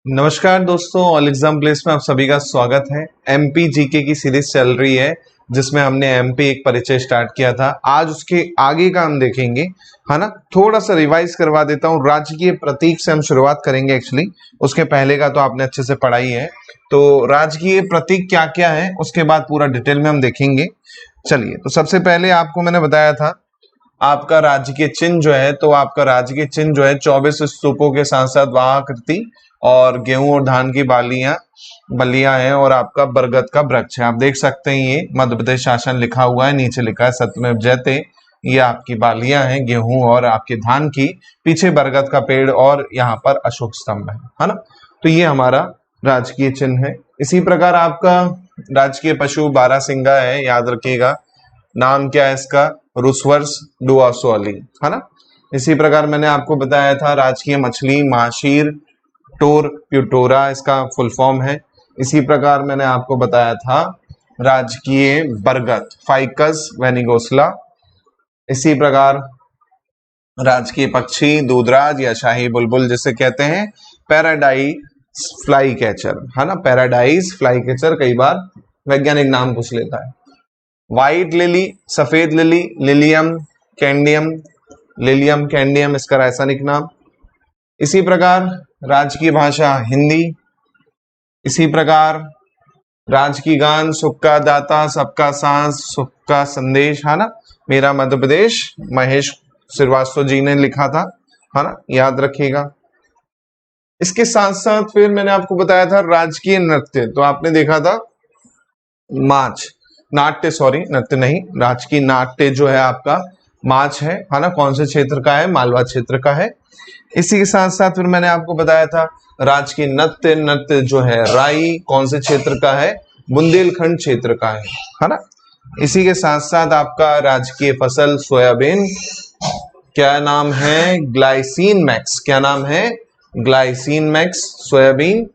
नमस्कार दोस्तों, all exam place में आप सभी का स्वागत है। एमपी जीके की सीरीज चल रही है जिसमें हमने एमपी एक परिचय स्टार्ट किया था। आज उसके आगे का हम देखेंगे, है ना। थोड़ा सा रिवाइज करवा देता हूँ। राजकीय प्रतीक से हम शुरुआत करेंगे। एक्चुअली उसके पहले का तो आपने अच्छे से पढ़ा ही है। तो राजकीय प्रतीक क्या क्या है उसके बाद पूरा डिटेल में हम देखेंगे। चलिए, तो सबसे पहले आपको मैंने बताया था आपका राजकीय चिन्ह जो है, तो आपका राजकीय चिन्ह जो है 24 स्तूपों के साथ साथ वाहाकृति और गेहूं और धान की बलियां हैं और आपका बरगद का वृक्ष है। आप देख सकते हैं ये मध्य प्रदेश शासन लिखा हुआ है, नीचे लिखा है सत्यमेव जयते। ये आपकी बालियां हैं गेहूं और आपके धान की, पीछे बरगद का पेड़ और यहाँ पर अशोक स्तंभ है ना। तो ये हमारा राजकीय चिन्ह है। इसी प्रकार आपका राजकीय पशु बारहसिंगा है, याद रखिएगा। नाम क्या है इसका? रुसवर्स डुआसोली, है ना। इसी प्रकार मैंने आपको बताया था राजकीय मछली माशीर टोर प्यूटोरा, इसका फुल फॉर्म है। इसी प्रकार मैंने आपको बताया था राजकीय बरगद फाइकस वेनिगोसला। इसी प्रकार राजकीय पक्षी दूधराज या शाही बुलबुल जिसे कहते हैं पैराडाइज फ्लाई कैचर, है ना। पैराडाइज फ्लाई कैचर कई बार वैज्ञानिक नाम पूछ लेता है। व्हाइट लिली, सफेद लिली, लिलियम कैंडियम इसका रासायनिक नाम। इसी प्रकार राजकीय भाषा हिंदी। इसी प्रकार राजकीय गान सुख का दाता सबका सांस सुख का संदेश, है ना। मेरा मध्य प्रदेश, महेश श्रीवास्तव जी ने लिखा था, है ना, याद रखिएगा। इसके साथ साथ फिर मैंने आपको बताया था राजकीय नृत्य, तो आपने देखा था नृत्य नहीं, राजकीय नाट्य जो है आपका माच है ना। कौन से क्षेत्र का है? मालवा क्षेत्र का है। इसी के साथ साथ फिर मैंने आपको बताया था राजकीय नृत्य जो है राई, कौन से क्षेत्र का है? बुंदेलखंड क्षेत्र का है ना। इसी के साथ साथ आपका राजकीय फसल सोयाबीन, क्या नाम है? Glycine max. क्या नाम है? Glycine max soybean.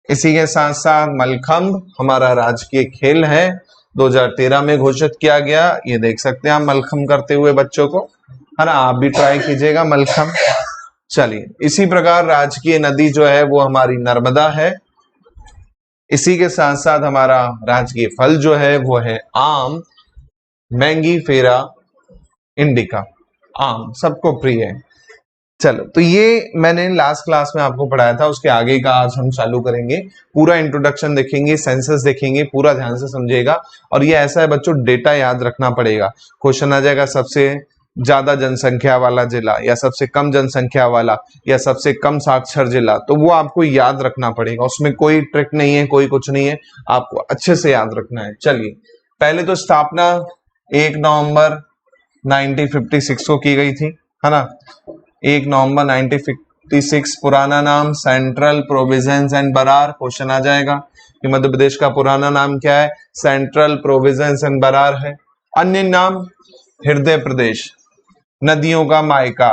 इसी के साथ साथ मलखंभ हमारा राजकीय खेल है, 2013 में घोषित किया गया। ये देख सकते हैं आप मलखंभ करते हुए बच्चों को, है ना। आप भी ट्राई कीजिएगा मलखंभ। चलिए, इसी प्रकार राजकीय नदी जो है वो हमारी नर्मदा है। इसी के साथ साथ हमारा राजकीय फल जो है वो है आम, मैंगी फेरा इंडिका। आम सबको प्रिय है। चलो, तो ये मैंने लास्ट क्लास में आपको पढ़ाया था, उसके आगे का आज हम चालू करेंगे। पूरा इंट्रोडक्शन देखेंगे, सेंसस देखेंगे, पूरा ध्यान से समझिएगा। और ये ऐसा है बच्चों, डेटा याद रखना पड़ेगा। क्वेश्चन आ जाएगा सबसे ज्यादा जनसंख्या वाला जिला या सबसे कम जनसंख्या वाला या सबसे कम साक्षर जिला, तो वो आपको याद रखना पड़ेगा। उसमें कोई ट्रिक नहीं है, कोई कुछ नहीं है, आपको अच्छे से याद रखना है। चलिए, पहले तो स्थापना 1 नवंबर 1956 को की गई थी, है ना। 1 नवंबर 1956। पुराना नाम central provinces and Berar. Question आ जाएगा कि मध्य प्रदेश का पुराना नाम क्या है? सेंट्रल प्रोविजंस एंड बरार है। अन्य नाम हृदय प्रदेश, नदियों का मायका,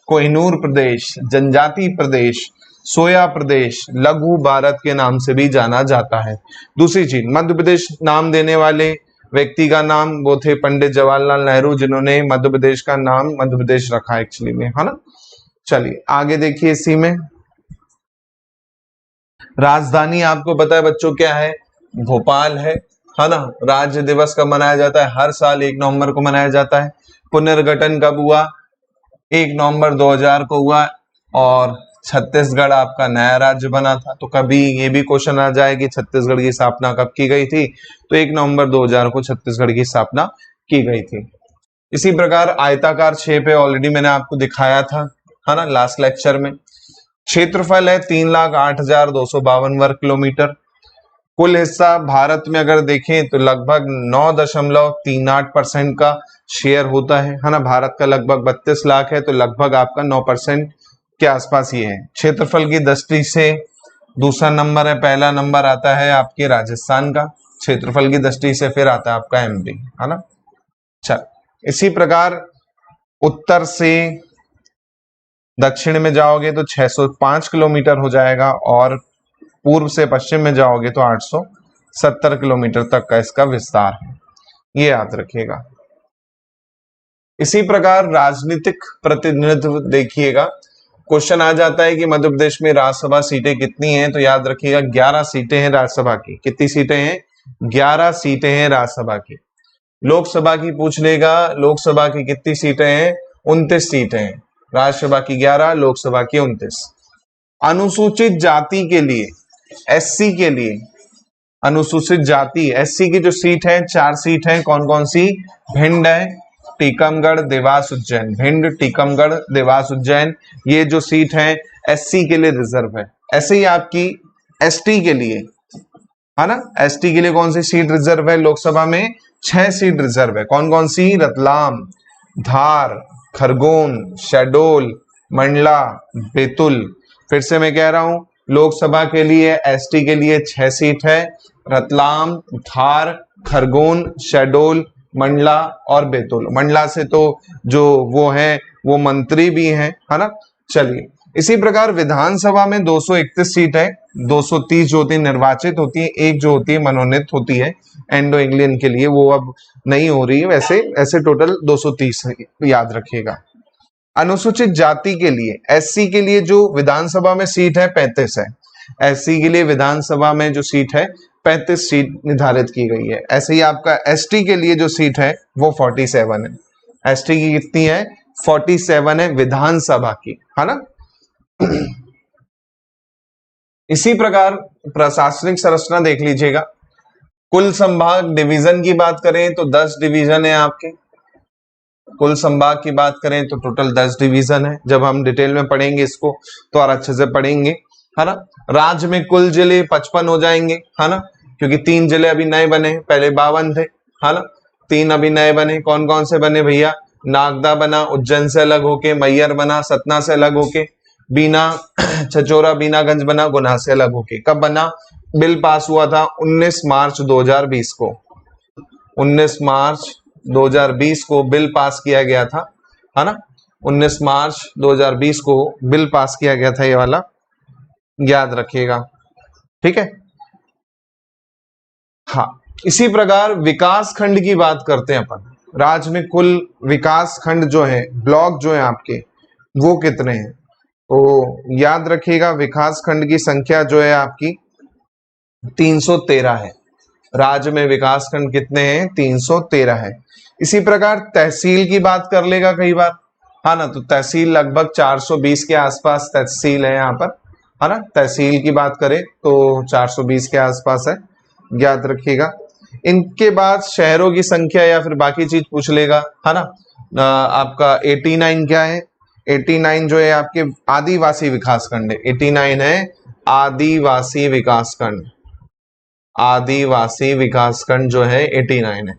कोहिनूर प्रदेश, जनजाति प्रदेश, सोया प्रदेश, लघु भारत के नाम से भी जाना जाता है। दूसरी चीज, मध्य प्रदेश नाम देने वाले व्यक्ति का नाम वो थे पंडित जवाहरलाल नेहरू, जिन्होंने मध्य प्रदेश का नाम मध्य प्रदेश रखा एक्चुअली में, है ना। चलिए आगे देखिए। इसी में राजधानी आपको पता है बच्चों क्या है? भोपाल है ना। राज्य दिवस कब मनाया जाता है? हर साल 1 नवंबर को मनाया जाता है। पुनर्गठन कब हुआ? 1 नवंबर 2000 को हुआ। और छत्तीसगढ़ आपका नया राज्य बना था। तो कभी ये भी क्वेश्चन आ जाए कि छत्तीसगढ़ की स्थापना कब की गई थी? तो 1 नवंबर 2000 को छत्तीसगढ़ की स्थापना की गई थी। इसी प्रकार आयताकार शेप है, ऑलरेडी मैंने आपको दिखाया था, है ना, लास्ट लेक्चर में। क्षेत्रफल है 3,08,252 वर्ग किलोमीटर। कुल हिस्सा भारत में अगर देखें तो लगभग 9.38% का शेयर होता है ना। भारत का लगभग 32 लाख है, तो लगभग आपका 9% के आसपास ये है। क्षेत्रफल की दृष्टि से दूसरा नंबर है, पहला नंबर आता है आपके राजस्थान का क्षेत्रफल की दृष्टि से, फिर आता है आपका एमपी, है ना। चल, इसी प्रकार उत्तर से दक्षिण में जाओगे तो 605 किलोमीटर हो जाएगा और पूर्व से पश्चिम में जाओगे तो 870 किलोमीटर तक का इसका विस्तार है, ये याद रखिएगा। इसी प्रकार राजनीतिक प्रतिनिधित्व देखिएगा, क्वेश्चन आ जाता है कि मध्य प्रदेश में राज्यसभा सीटें कितनी हैं, तो याद रखिएगा 11 सीटें हैं राज्यसभा की। कितनी सीटें हैं? 11 सीटें हैं राज्यसभा की। लोकसभा की पूछ लेगा, लोकसभा की कितनी सीटें हैं? 29 सीटें हैं। राज्यसभा की 11, लोकसभा की 29। अनुसूचित जाति के लिए, एससी के लिए, अनुसूचित जाति एससी की जो सीट है 4 सीट है। कौन कौन सी? भिंड है, टीकमगढ़, देवास, उज्जैन। भिंड, टीकमगढ़, देवास, उज्जैन, ये जो सीट है एससी के लिए रिजर्व है। ऐसे ही आपकी एसटी के लिए है ना, एसटी के लिए कौन सी सीट रिजर्व है? लोकसभा में 6 सीट रिजर्व है। कौन कौन सी? रतलाम, धार, खरगोन, शहडोल, मंडला, बैतूल। फिर से मैं कह रहा हूं, लोकसभा के लिए एसटी के लिए 6 सीट है। रतलाम, धार, खरगोन, शहडोल, मंडला और बैतूल। मंडला से तो जो वो है वो मंत्री भी हैं, है ना। चलिए, इसी प्रकार विधानसभा में 231 सीट है। 230 जो होती है निर्वाचित होती है, एक जो होती है मनोनीत होती है एंडो इंग्लैंड के लिए, वो अब नहीं हो रही है। वैसे ऐसे टोटल 230 याद रखिएगा। अनुसूचित जाति के लिए, एससी के लिए जो विधानसभा में सीट है 35 है। एससी के लिए विधानसभा में जो सीट है 35 सीट निर्धारित की गई है। ऐसे ही आपका एसटी के लिए जो सीट है वो 47 है। एसटी की कितनी है? 47 है विधानसभा की, है ना। इसी प्रकार प्रशासनिक संरचना देख लीजिएगा। कुल संभाग डिवीजन की बात करें तो 10 डिवीजन है आपके। कुल संभाग की बात करें तो टोटल 10 डिवीजन है। जब हम डिटेल में पढ़ेंगे इसको तो और अच्छे से पढ़ेंगे, है ना। राज्य में कुल जिले 55 हो जाएंगे, है ना, क्योंकि 3 जिले अभी नए बने, पहले 52 थे, है ना। 3 अभी नए बने। कौन कौन से बने भैया? नागदा बना उज्जैन से अलग होके, मैयर बना सतना से अलग होके, बीना छचोरा बीनागंज बना गुना से अलग होके। कब बना? बिल पास हुआ था 19 मार्च 2020 को। 19 मार्च 2020 को बिल पास किया गया था, है ना। 19 मार्च 2020 को बिल पास किया गया था, ये वाला याद रखिएगा, ठीक है। हाँ, इसी प्रकार विकास खंड की बात करते हैं अपन। राज्य में कुल विकास खंड जो है, ब्लॉक जो है आपके, वो कितने हैं? तो याद रखिएगा विकास खंड की संख्या जो है आपकी 313 है। राज्य में विकास खंड कितने हैं? 313 है। इसी प्रकार तहसील की बात कर लेगा कई बार, है ना। तो तहसील लगभग 420 के आसपास तहसील है यहाँ पर, है ना। तहसील की बात करें तो 420 के आसपास है, याद रखिएगा। इनके बाद शहरों की संख्या या फिर बाकी चीज पूछ लेगा, है ना। आपका 89 क्या है? 89 जो है आपके आदिवासी विकास खंड है। 89 है आदिवासी विकास खंड। आदिवासी विकास खंड जो है 89 है,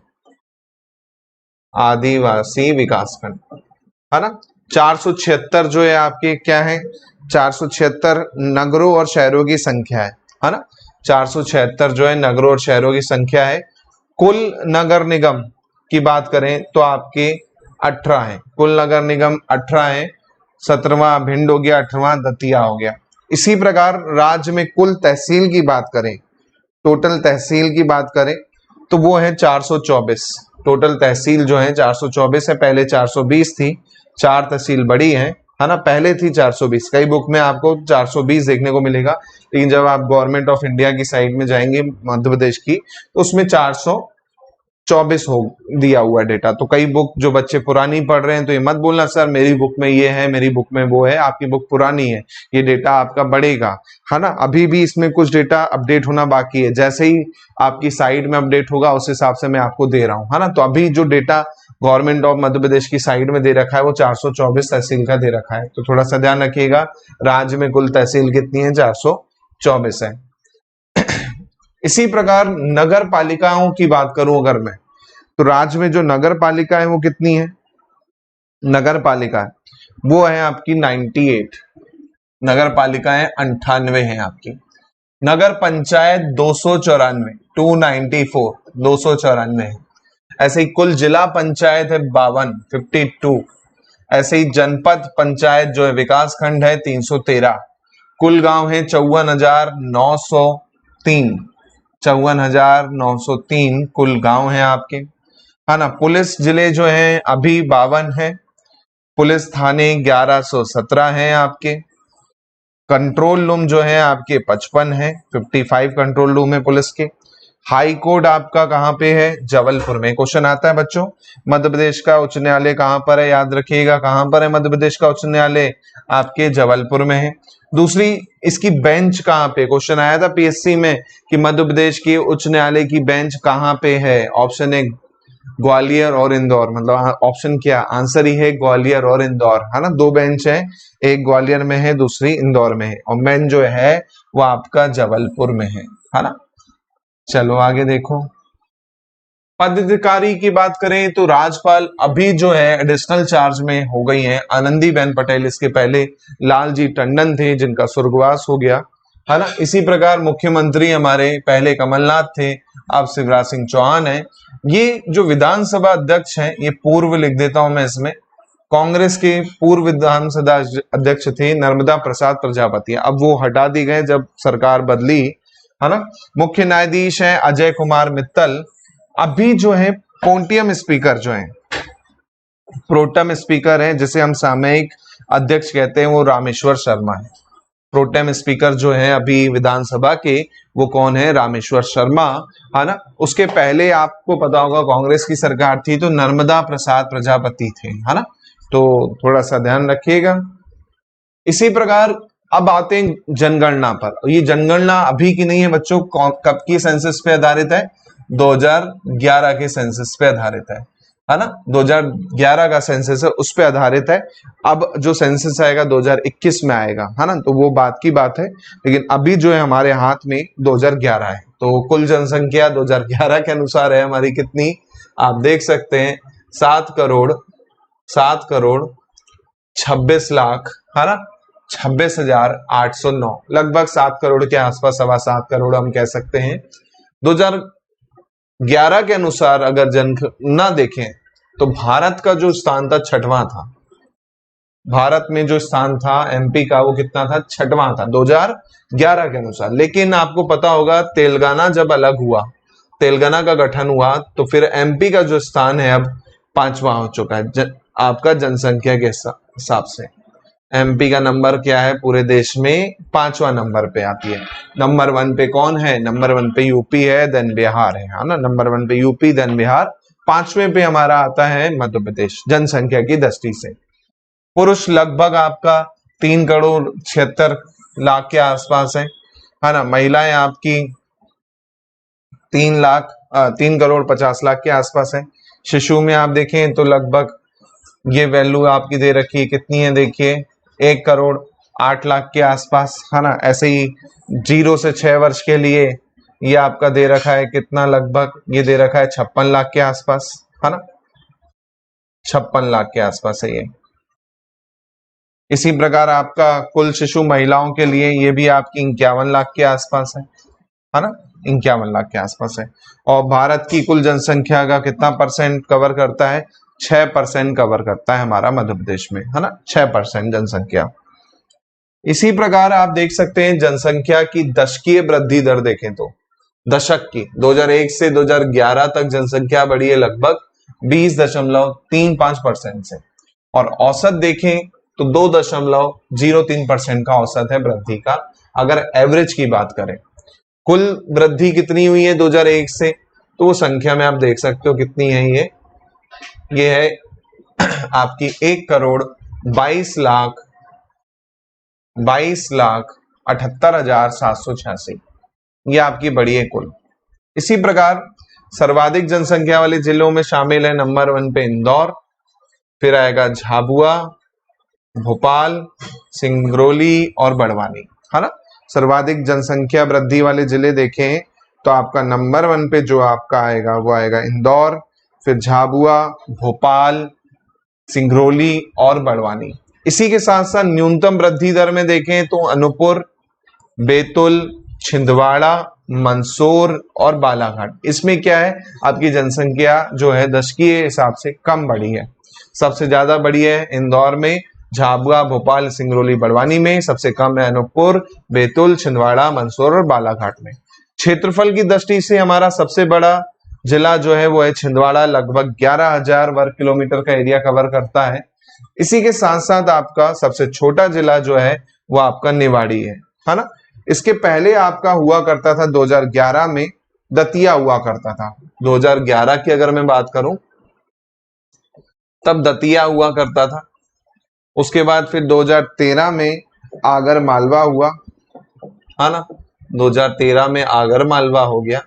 आदिवासी विकास खंड, है ना। 476 जो है आपके क्या है? 476 नगरों और शहरों की संख्या है ना। 476 जो है नगरों और शहरों की संख्या है। कुल नगर निगम की बात करें तो आपके 18 है। कुल नगर निगम 18 है। 17वां भिंड हो गया, 18वां दतिया हो गया। इसी प्रकार राज्य में कुल तहसील की बात करें, टोटल तहसील की बात करें तो वो है 424। टोटल तहसील जो है 424 है। पहले 420 थी, 4 तहसील बड़ी है ना। पहले थी 420। कई बुक में आपको 420 देखने को मिलेगा, लेकिन जब आप गवर्नमेंट ऑफ इंडिया की साइड में जाएंगे मध्य प्रदेश की, तो उसमें 424 हो दिया हुआ डेटा। तो कई बुक जो बच्चे पुरानी पढ़ रहे हैं तो ये मत बोलना सर मेरी बुक में ये है, मेरी बुक में वो है। आपकी बुक पुरानी है, ये डेटा आपका बढ़ेगा, है ना। अभी भी इसमें कुछ डेटा अपडेट होना बाकी है। जैसे ही आपकी साइड में अपडेट होगा उस हिसाब से मैं आपको दे रहा हूँ, है ना। तो अभी जो data government of Madhya Pradesh की साइड में दे रखा है वो 424 तहसील का दे रखा है। तो थोड़ा सा ध्यान रखिएगा। राज्य में कुल तहसील कितनी है? 424 है। इसी प्रकार नगर पालिकाओं की बात करूं अगर मैं, तो राज्य में जो नगर पालिका है वो कितनी है? नगर पालिका वो है आपकी 98। नगर पालिकाएं 98 है आपकी। नगर पंचायत 294, 294 है। ऐसे ही कुल जिला पंचायत है 52, 52। ऐसे ही जनपद पंचायत जो है विकास खंड है 313। कुल गांव है 54,903, 54,903 कुल गांव है आपके, है ना। पुलिस जिले जो हैं अभी 52 है। पुलिस थाने 1117 हैं आपके, कंट्रोल रूम जो है आपके 55 है, 55 कंट्रोल रूम है पुलिस के। हाई कोर्ट आपका कहाँ पे है? जबलपुर में। क्वेश्चन आता है बच्चों, मध्य प्रदेश का उच्च न्यायालय कहाँ पर है? याद रखिएगा, कहाँ पर है मध्य प्रदेश का उच्च न्यायालय? आपके जबलपुर में है। दूसरी, इसकी बेंच कहाँ पे? क्वेश्चन आया था पीएससी में कि मध्य प्रदेश की उच्च न्यायालय की बेंच कहाँ पे है? ऑप्शन ए ग्वालियर और इंदौर, मतलब ऑप्शन क्या? आंसर ही है ग्वालियर और इंदौर, है ना। दो बेंच है, एक ग्वालियर में है, दूसरी इंदौर में है, और मेन जो है वो आपका जबलपुर में है ना। चलो आगे देखो, पदाधिकारी की बात करें तो राज्यपाल अभी जो है एडिशनल चार्ज में हो गई हैं आनंदीबेन पटेल। इसके पहले लालजी टंडन थे जिनका स्वर्गवास हो गया, है ना। इसी प्रकार मुख्यमंत्री हमारे पहले कमलनाथ थे, अब शिवराज सिंह चौहान है। ये जो विधानसभा अध्यक्ष हैं, ये पूर्व लिख देता हूं मैं इसमें, कांग्रेस के पूर्व विधानसभा अध्यक्ष थे नर्मदा प्रसाद प्रजापति, अब वो हटा दिए गए जब सरकार बदली, है ना। मुख्य न्यायाधीश हैं अजय कुमार मित्तल। अभी जो है पोंटियम स्पीकर जो है, प्रोटम स्पीकर है जिसे हम सामयिक अध्यक्ष कहते हैं, वो रामेश्वर शर्मा है। प्रोटेम स्पीकर जो है अभी विधानसभा के, वो कौन है? रामेश्वर शर्मा, है ना। उसके पहले आपको पता होगा कांग्रेस की सरकार थी तो नर्मदा प्रसाद प्रजापति थे, है ना। तो थोड़ा सा ध्यान रखिएगा। इसी प्रकार अब आते हैं जनगणना पर। ये जनगणना अभी की नहीं है बच्चों, कब की सेंसस पे आधारित है? 2011 के सेंसस पे आधारित है ना। 2011 का सेंसस है, उस पे आधारित है। अब जो सेंसस आएगा 2021 में आएगा, है ना, तो वो बात की बात है। लेकिन अभी जो है हमारे हाथ में 2011 है, तो कुल जनसंख्या 2011 के अनुसार है हमारी कितनी? आप देख सकते हैं 7 करोड़ 26 लाख, है ना, 26,809, लगभग 7 करोड़ के आसपास, 7.25 करोड़ हम कह सकते हैं। 2011 के अनुसार अगर जनगणना देखें तो भारत का जो स्थान था 6वां था। भारत में जो स्थान था एमपी का, वो कितना था? 6वां था 2011 के अनुसार। लेकिन आपको पता होगा तेलंगाना जब अलग हुआ, तेलंगाना का गठन हुआ, तो फिर एमपी का जो स्थान है अब 5वां हो चुका है आपका जनसंख्या के हिसाब से। एमपी का नंबर क्या है पूरे देश में? 5वां नंबर पे आती है। नंबर 1 पे कौन है? नंबर 1 पे यूपी है, देन बिहार है ना। नंबर 1 पे यूपी, देन बिहार। 5वें पे हमारा आता है मध्य प्रदेश जनसंख्या की दृष्टि से। पुरुष लगभग आपका 3 करोड़ 76 लाख के आसपास है ना। महिलाएं आपकी 3 करोड़ 50 लाख के आसपास है। शिशु में आप देखें तो लगभग ये वैल्यू आपकी दे रखी है, कितनी है देखिए, 1 करोड़ 8 लाख के आसपास, है ना। ऐसे ही 0 से 6 वर्ष के लिए ये आपका दे रखा है कितना? लगभग ये दे रखा है 56 लाख के आसपास, है ना। 56 लाख के आसपास है ये। इसी प्रकार आपका कुल शिशु महिलाओं के लिए ये भी आपकी 51 लाख के आसपास है ना, 51 लाख के आसपास है। और भारत की कुल जनसंख्या का कितना परसेंट कवर करता है? 6% कवर करता है हमारा मध्य प्रदेश में, है ना, 6% जनसंख्या। इसी प्रकार आप देख सकते हैं जनसंख्या की दशकीय वृद्धि दर देखें तो, दशक की 2001 से 2011 तक जनसंख्या बढ़ी है लगभग 20.35% से, और औसत देखें तो 2.03% का औसत है वृद्धि का, अगर एवरेज की बात करें। कुल वृद्धि कितनी हुई है 2001 से? तो वो संख्या में आप देख सकते हो कितनी है ये है आपकी 1 करोड़ 22,78,786, ये आपकी बढ़ी है कुल। इसी प्रकार सर्वाधिक जनसंख्या वाले जिलों में शामिल है नंबर 1 पे इंदौर, फिर आएगा झाबुआ, भोपाल, सिंगरौली और बड़वानी, है ना। सर्वाधिक जनसंख्या वृद्धि वाले जिले देखें तो आपका नंबर 1 पे जो आपका आएगा वो आएगा इंदौर, फिर झाबुआ, भोपाल, सिंगरौली और बड़वानी। इसी के साथ साथ न्यूनतम वृद्धि दर में देखें तो अनूपपुर, बैतूल, छिंदवाड़ा, मंदसौर और बालाघाट, इसमें क्या है आपकी जनसंख्या जो है दशकीय हिसाब से कम बढ़ी है। सबसे ज्यादा बढ़ी है इंदौर में, झाबुआ, भोपाल, सिंगरौली, बड़वानी में। सबसे कम है अनूपपुर, बैतूल, छिंदवाड़ा, मंदसौर और बालाघाट में। क्षेत्रफल की दृष्टि से हमारा सबसे बड़ा जिला जो है वो है छिंदवाड़ा, लगभग 11,000 वर्ग किलोमीटर का एरिया कवर करता है। इसी के साथ साथ आपका सबसे छोटा जिला जो है वो आपका निवाड़ी है ना। इसके पहले आपका हुआ करता था 2011 में दतिया हुआ करता था। 2011 की अगर मैं बात करूं तब दतिया हुआ करता था। उसके बाद फिर 2013 में आगर मालवा हुआ, है ना। 2013 में आगर मालवा हो गया।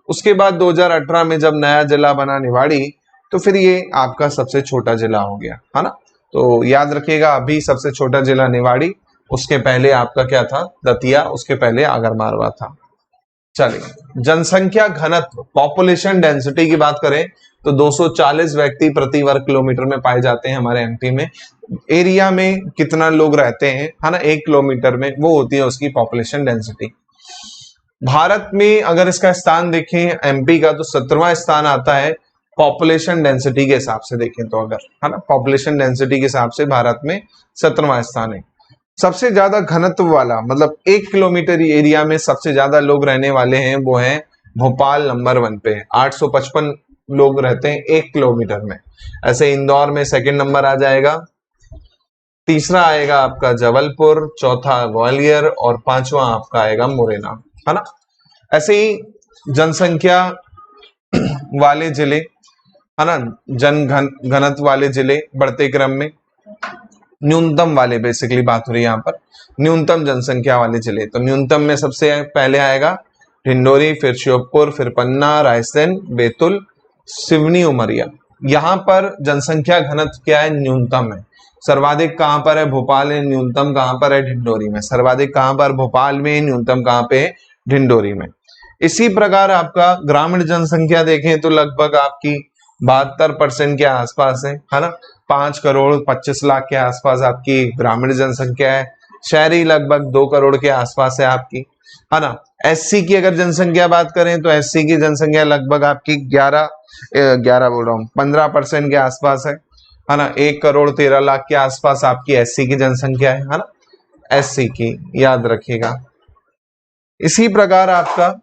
उसके बाद 2018 में जब नया जिला बना निवाड़ी, तो फिर ये आपका सबसे छोटा जिला हो गया, है ना। तो याद रखिएगा, अभी सबसे छोटा जिला निवाड़ी, उसके पहले आपका क्या था, दतिया, उसके पहले आगर मालवा था। चलिए, जनसंख्या घनत्व, पॉपुलेशन डेंसिटी की बात करें तो 240 व्यक्ति प्रति वर्ग किलोमीटर में पाए जाते हैं हमारे एमपी में। एरिया में कितना लोग रहते हैं, है ना, 1 किलोमीटर में, वो होती है उसकी पॉपुलेशन डेंसिटी। भारत में अगर इसका स्थान देखें एमपी का, तो 17वां स्थान आता है पॉपुलेशन डेंसिटी के हिसाब से देखें तो, अगर, है ना, पॉपुलेशन डेंसिटी के हिसाब से भारत में 17वां स्थान है। सबसे ज्यादा घनत्व वाला, मतलब 1 किलोमीटर एरिया में सबसे ज्यादा लोग रहने वाले हैं, वो है भोपाल नंबर 1 पे, 855 लोग रहते हैं 1 किलोमीटर में। ऐसे इंदौर में सेकंड नंबर आ जाएगा, तीसरा आएगा आपका जबलपुर, चौथा ग्वालियर और पांचवा आपका आएगा मुरैना, है ना। ऐसे ही जनसंख्या वाले जिले, है ना, जन घनत्व वाले जिले बढ़ते क्रम में, न्यूनतम वाले बेसिकली बात हो रही है यहाँ पर, न्यूनतम जनसंख्या वाले जिले। तो न्यूनतम में सबसे पहले आएगा ढिंडोरी, फिर श्योपुर, फिर पन्ना, रायसेन, बैतूल, सिवनी, उमरिया। यहाँ पर जनसंख्या घनत्व क्या है, न्यूनतम है। सर्वाधिक कहाँ पर है, भोपाल है। न्यूनतम कहाँ पर है, ढिंडोरी में। सर्वाधिक कहाँ पर, भोपाल में। न्यूनतम कहाँ पे, ढिंडोरी में। इसी प्रकार आपका ग्रामीण जनसंख्या देखें तो लगभग आपकी 72% के आसपास है ना। 5 करोड़ 25 लाख के आसपास आपकी ग्रामीण जनसंख्या है। शहरी लगभग 2 करोड़ के आसपास है आपकी, है ना। एससी की अगर जनसंख्या बात करें तो एससी की जनसंख्या लगभग आपकी 15% के आसपास है ना। 1 करोड़ 13 लाख के आसपास आपकी एससी की जनसंख्या है ना, एससी की, याद रखिएगा। इसी प्रकार आपका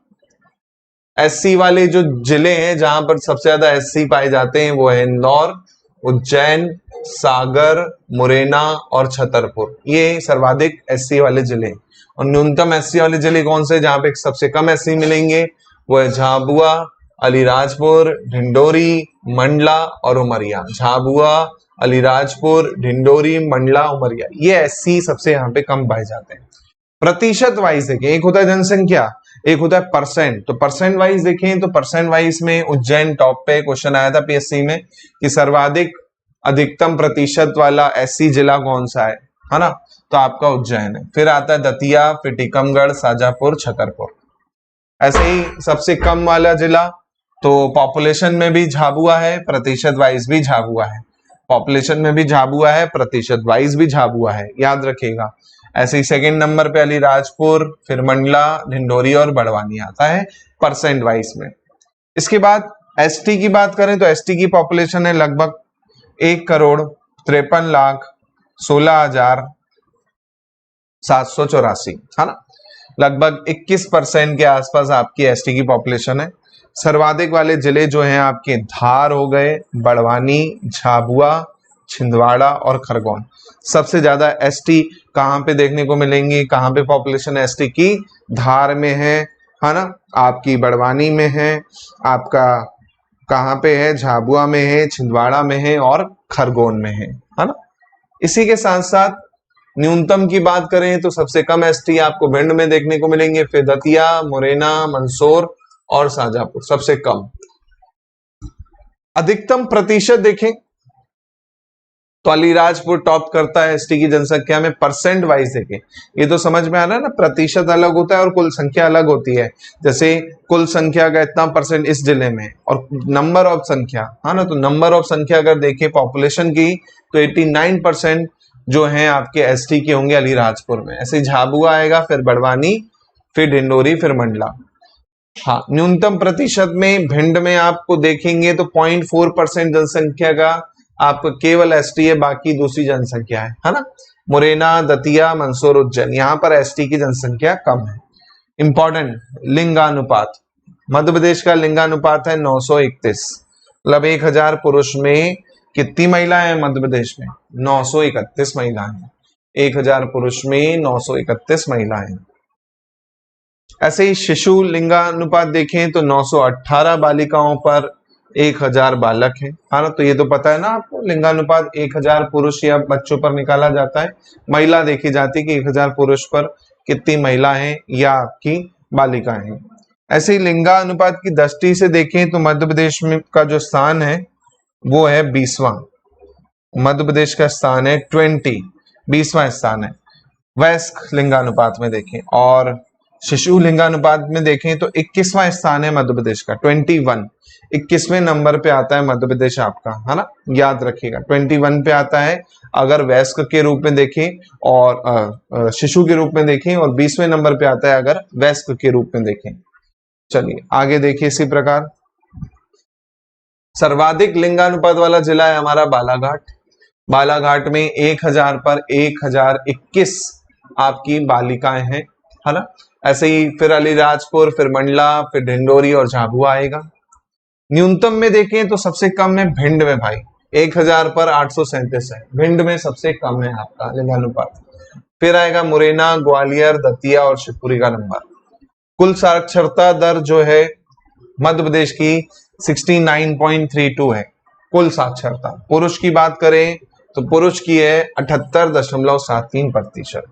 एससी वाले जो जिले हैं जहां पर सबसे ज्यादा एससी पाए जाते हैं, वो है इंदौर, उज्जैन, सागर, मुरैना और छतरपुर। ये सर्वाधिक एससी वाले जिले। और न्यूनतम एससी वाले जिले कौन से, जहां पे सबसे कम एससी मिलेंगे, वो है झाबुआ, अलीराजपुर, ढिंडोरी, मंडला और उमरिया। झाबुआ, अलीराजपुर, ढिंडोरी, मंडला, उमरिया, ये एससी सबसे यहाँ पे कम पाए जाते हैं। प्रतिशत वाइज देखें, एक होता है जनसंख्या, एक होता है परसेंट। तो परसेंट वाइज देखें तो परसेंट वाइज में उज्जैन टॉप पे, क्वेश्चन आया था पीएससी में कि सर्वाधिक अधिकतम प्रतिशत वाला एससी जिला कौन सा है ना, तो आपका उज्जैन है। फिर आता है दतिया, फिर टीकमगढ़, शाजापुर, छतरपुर। ऐसे ही सबसे कम वाला जिला, तो पॉपुलेशन में भी झाबुआ है, प्रतिशत वाइज भी झाबुआ है। पॉपुलेशन में भी झाबुआ है, प्रतिशत वाइज भी झाबुआ है, याद रखिएगा। ऐसे ही सेकंड नंबर पे अलीराजपुर, फिर मंडला, ढिंडोरी और बड़वानी आता है परसेंट वाइज में। इसके बाद एसटी की बात करें तो एसटी की पॉपुलेशन है लगभग 1 करोड़ 53 लाख 16,784, है ना। लगभग 21% के आसपास आपकी एसटी की पॉपुलेशन है। सर्वाधिक वाले जिले जो हैं आपके धार हो गए, बड़वानी, झाबुआ, छिंदवाड़ा और खरगोन। सबसे ज्यादा एसटी कहाँ पे देखने को मिलेंगी, कहाँ पे पॉपुलेशन एसटी की, धार में है ना, आपकी बड़वानी में है, आपका कहाँ पे है, झाबुआ में है, छिंदवाड़ा में है और खरगोन में है ना। इसी के साथ साथ न्यूनतम की बात करें तो सबसे कम एसटी आपको भिंड में देखने को मिलेंगे, फिर दतिया, मुरैना, मंदसौर और शाजापुर सबसे कम। अधिकतम प्रतिशत देखें तो अलीराजपुर टॉप करता है एसटी की जनसंख्या में। परसेंट वाइज देखें, ये तो समझ में आ रहा है ना, प्रतिशत अलग होता है और कुल संख्या अलग होती है। जैसे कुल संख्या का इतना परसेंट इस जिले में, और नंबर ऑफ संख्या, है ना, तो नंबर ऑफ संख्या अगर देखें पॉपुलेशन की तो 89% जो है आपके एसटी के होंगे अलीराजपुर में। ऐसे झाबुआ आएगा, फिर बड़वानी, फिर ढिंडोरी, फिर मंडला। हाँ, न्यूनतम प्रतिशत में भिंड में आपको देखेंगे तो 0.4% जनसंख्या का आपका केवल एसटी है, बाकी दूसरी जनसंख्या है ना। मुरैना, दतिया, मंदसौर, उज्जैन, यहाँ पर एसटी की जनसंख्या कम है। इंपॉर्टेंट लिंगानुपात, मध्य प्रदेश का लिंगानुपात है 931, मतलब 1000 पुरुष में कितनी महिलाएं हैं मध्य प्रदेश में, 931 महिलाएं हैं। 1000 पुरुष में 931 महिलाएं। ऐसे ही शिशु लिंगानुपात देखें तो 918 बालिकाओं पर 1000 बालक है ना। तो ये तो पता है ना आपको, लिंगानुपात 1000 पुरुष या बच्चों पर निकाला जाता है। महिला देखी जाती है कि 1000 पुरुष पर कितनी महिला हैं या आपकी बालिकाएं हैं। ऐसे ही लिंगानुपात की दृष्टि से देखें तो मध्य प्रदेश में का जो स्थान है वो है 20वां। मध्य प्रदेश का स्थान है 20वां स्थान है वयस्क लिंगानुपात में देखें। और शिशु लिंगानुपात में देखें तो 21वां स्थान है मध्य प्रदेश का, 21वें नंबर पे आता है मध्य प्रदेश आपका, है ना, याद रखिएगा 21 पे आता है अगर वयस्क के रूप में देखें और शिशु के रूप में देखें, और 20वें नंबर पे आता है अगर वयस्क के रूप में देखें। चलिए आगे देखिए। इसी प्रकार सर्वाधिक लिंगानुपात वाला जिला है हमारा बालाघाट। बालाघाट में 1000 पर 1021 आपकी बालिकाएं हैं, है ना। ऐसे ही फिर अलीराजपुर, फिर मंडला, फिर ढिंडोरी और झाबुआ आएगा। न्यूनतम में देखें तो सबसे कम है भिंड में भाई, 1000 पर 837 है, भिंड में सबसे कम है आपका लिंगानुपात। फिर आएगा मुरैना, ग्वालियर, दतिया और शिवपुरी का नंबर। कुल साक्षरता दर जो है मध्य प्रदेश की 69.32 है कुल साक्षरता। पुरुष की बात करें तो पुरुष की है 78.73%।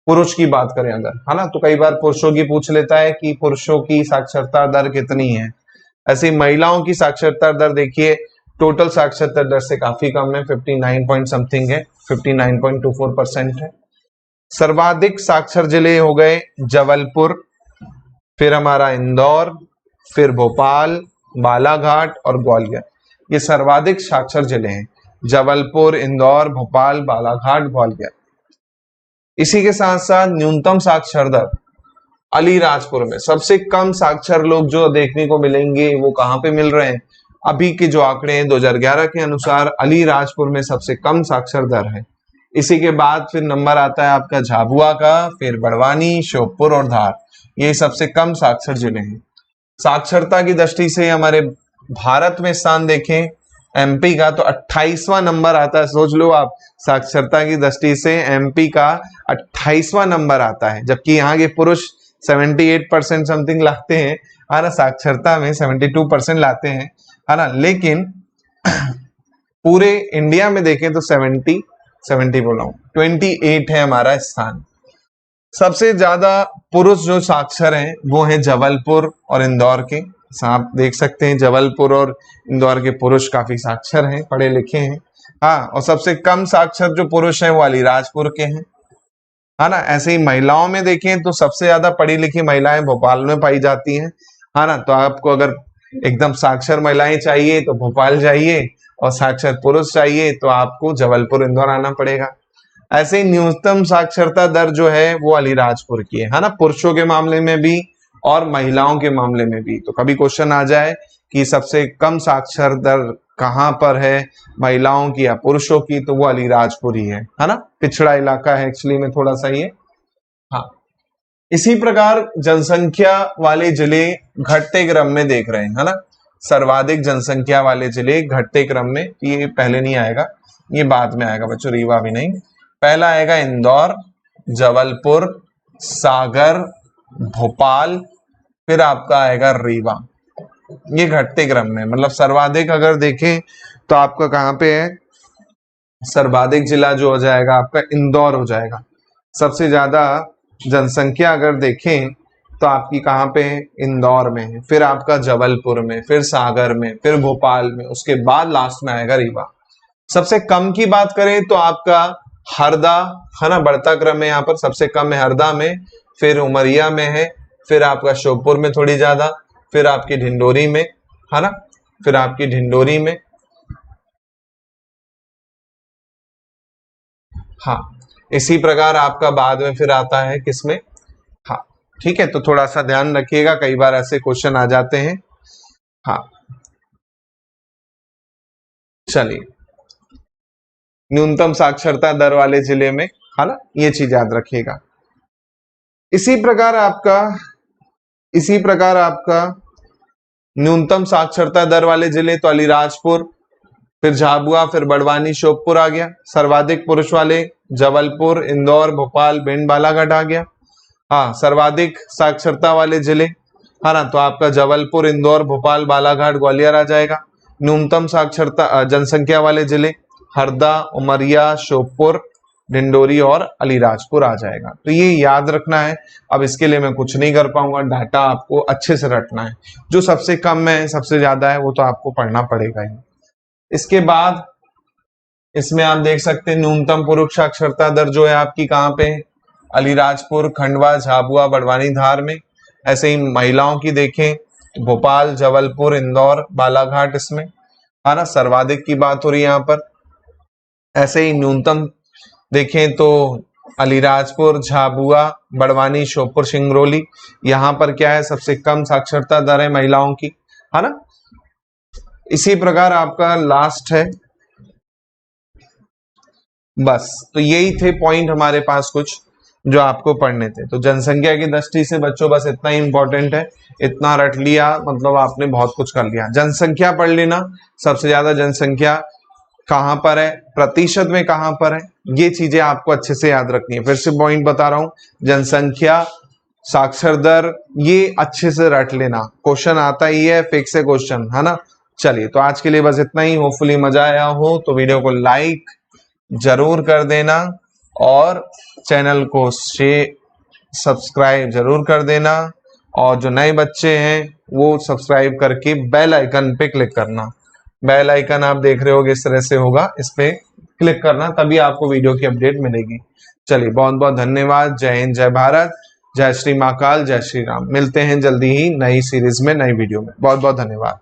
पुरुष की बात करें अगर, है ना, तो कई बार पुरुषों की पूछ लेता है कि पुरुषों की साक्षरता दर कितनी है। ऐसे महिलाओं की साक्षरता दर देखिए टोटल साक्षरता दर से काफी कम है, 59 पॉइंट समथिंग है, 59.24% है। सर्वाधिक साक्षर जिले हो गए जबलपुर, फिर हमारा इंदौर, फिर भोपाल, बालाघाट और ग्वालियर। ये सर्वाधिक साक्षर जिले हैं, जबलपुर, इंदौर, भोपाल, बालाघाट, ग्वालियर। इसी के साथ साथ न्यूनतम साक्षर दर अलीराजपुर में। सबसे कम साक्षर लोग जो देखने को मिलेंगे वो कहाँ पे मिल रहे हैं, अभी के जो आंकड़े हैं 2011 के अनुसार अलीराजपुर में सबसे कम साक्षर दर है। इसी के बाद फिर नंबर आता है आपका झाबुआ का, फिर बड़वानी, श्योपुर और धार। ये सबसे कम साक्षर जिले हैं। साक्षरता की दृष्टि से हमारे भारत में स्थान देखें एमपी का तो 28वां नंबर आता है। सोच लो आप, साक्षरता की दृष्टि से एमपी का 28वां नंबर आता है, जबकि यहाँ के पुरुष 78% समथिंग लाते हैं, है ना, साक्षरता में 72% लाते हैं, है ना। लेकिन पूरे इंडिया में देखें तो 70 बोला हूं, 28 है हमारा स्थान। सबसे ज्यादा पुरुष जो साक्षर हैं वो है जबलपुर और इंदौर के। आप देख सकते हैं जबलपुर और इंदौर के पुरुष काफी साक्षर हैं, पढ़े लिखे हैं। हाँ, और सबसे कम साक्षर जो पुरुष हैं वो अलीराजपुर के हैं, है ना। ऐसे ही महिलाओं में देखें तो सबसे ज्यादा पढ़ी लिखी महिलाएं भोपाल में पाई जाती हैं, है ना। तो आपको अगर एकदम साक्षर महिलाएं चाहिए तो भोपाल जाइए, और साक्षर पुरुष चाहिए तो आपको जबलपुर, इंदौर आना पड़ेगा। ऐसे ही न्यूनतम साक्षरता दर जो है वो अलीराजपुर की है ना, पुरुषों के मामले में भी और महिलाओं के मामले में भी। तो कभी क्वेश्चन आ जाए कि सबसे कम साक्षर दर कहां पर है, महिलाओं की या पुरुषों की, तो वो अलीराजपुर ही है ना। पिछड़ा इलाका है एक्चुअली में थोड़ा सा ये। हाँ, इसी प्रकार जनसंख्या वाले जिले घटते क्रम में देख रहे हैं, है ना। सर्वाधिक जनसंख्या वाले जिले घटते क्रम में, ये पहले नहीं आएगा, ये बाद में आएगा बच्चों, रीवा भी नहीं। पहला आएगा इंदौर, जबलपुर, सागर, भोपाल, फिर आपका आएगा रीवा। ये घटते क्रम में, मतलब सर्वाधिक अगर देखें तो आपका कहां पे है, सर्वाधिक जिला जो हो जाएगा आपका इंदौर हो जाएगा। सबसे ज्यादा जनसंख्या अगर देखें तो आपकी कहां पे है, इंदौर में है, फिर आपका जबलपुर में, फिर सागर में, फिर भोपाल में, उसके बाद लास्ट में आएगा रीवा। सबसे कम की बात करें तो आपका हरदा, है ना, बढ़ता क्रम है यहाँ पर, सबसे कम है हरदा में, फिर उमरिया में है, फिर आपका श्योपुर में थोड़ी ज्यादा, फिर आपकी ढिंडोरी में, है ना, फिर आपकी ढिंडोरी में। हाँ, इसी प्रकार आपका बाद में फिर आता है किसमें, हाँ ठीक है, तो थोड़ा सा ध्यान रखिएगा, कई बार ऐसे क्वेश्चन आ जाते हैं। हाँ चलिए, न्यूनतम साक्षरता दर वाले जिले में, है ना, ये चीज याद रखिएगा। इसी प्रकार आपका न्यूनतम साक्षरता दर वाले जिले तो अलीराजपुर, फिर झाबुआ, फिर बड़वानी, श्योपुर आ गया। सर्वाधिक पुरुष वाले जबलपुर, इंदौर, भोपाल, भिंड, बालाघाट आ गया। हाँ, सर्वाधिक साक्षरता वाले जिले है ना, तो आपका जबलपुर, इंदौर, भोपाल, बालाघाट, ग्वालियर आ जाएगा। न्यूनतम साक्षरता जनसंख्या वाले जिले हरदा, उमरिया, श्योपुर, डिंडोरी और अलीराजपुर आ जाएगा। तो ये याद रखना है। अब इसके लिए मैं कुछ नहीं कर पाऊंगा, डाटा आपको अच्छे से रटना है। जो सबसे कम है, सबसे ज्यादा है, वो तो आपको पढ़ना पड़ेगा ही। इसके बाद इसमें आप देख सकते हैं न्यूनतम पुरुष साक्षरता दर जो है आपकी कहाँ पे है, अलीराजपुर, खंडवा, झाबुआ, बड़वानी, धार में। ऐसे ही महिलाओं की देखें तो भोपाल, जबलपुर, इंदौर, बालाघाट, इसमें है ना सर्वाधिक की बात हो रही है यहाँ पर। ऐसे ही न्यूनतम देखें तो अलीराजपुर, झाबुआ, बड़वानी, श्योपुर, सिंगरौली, यहाँ पर क्या है, सबसे कम साक्षरता दर है महिलाओं की, है ना। इसी प्रकार आपका लास्ट है, बस। तो यही थे पॉइंट हमारे पास कुछ जो आपको पढ़ने थे। तो जनसंख्या की दृष्टि से बच्चों बस इतना ही इंपॉर्टेंट है, इतना रट लिया मतलब आपने बहुत कुछ कर लिया। जनसंख्या पढ़ लेना, सबसे ज्यादा जनसंख्या कहां पर है, प्रतिशत में कहां पर है, ये चीजें आपको अच्छे से याद रखनी है। फिर से पॉइंट बता रहा हूं, जनसंख्या, साक्षर दर, ये अच्छे से रट लेना, क्वेश्चन आता ही है, फिक्स है क्वेश्चन, है ना। चलिए, तो आज के लिए बस इतना ही। होपफुली मजा आया हो तो वीडियो को लाइक जरूर कर देना और चैनल को सब्सक्राइब जरूर कर देना। और जो नए बच्चे हैं वो सब्सक्राइब करके बेल आइकन पे क्लिक करना। बेल आइकन आप देख रहे होगे इस तरह से होगा, इस पे क्लिक करना, तभी आपको वीडियो की अपडेट मिलेगी। चलिए, बहुत बहुत धन्यवाद। जय हिंद, जय भारत, जय श्री महाकाल, जय श्री राम। मिलते हैं जल्दी ही नई सीरीज में, नई वीडियो में। बहुत बहुत धन्यवाद।